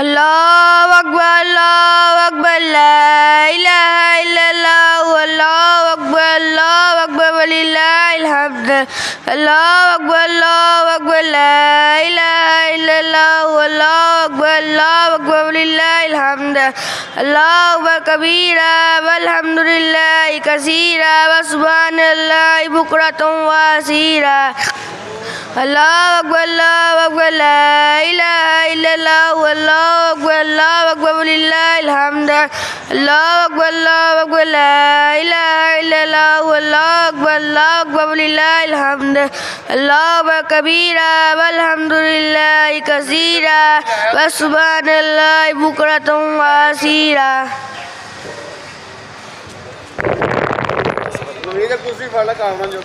अल्लाहु अकबर ला इलाहा इल्लल्लाह अल्लाहु अकबर वलिल्लाहिल हम्द अल्लाहु अकबर ला इलाहा इल्लल्लाह अल्लाहु अकबर वलिल्लाहिल हम्द अल्लाहु अकबर कबीरा वल्हम्दुलिल्लाहि कसीरा व सुब्हानल्लाहि बुकरतन व असीरा अल्लाहु अकबर ला इलाहा इल्लल्लाह अल्लाहु अकबर वलिल्लाहिल हम्द अल्लाहु अकबर ला इलाहा इल्लल्लाह अल्लाहु अकबर वलिल्लाहिल हम्द अल्लाहु अकबर कबीरा वल्हम्दुलिल्लाहि कसीरा व सुब्हानल्लाहि बुकरतन व असीरा। दूसरी फड़ ला काम जो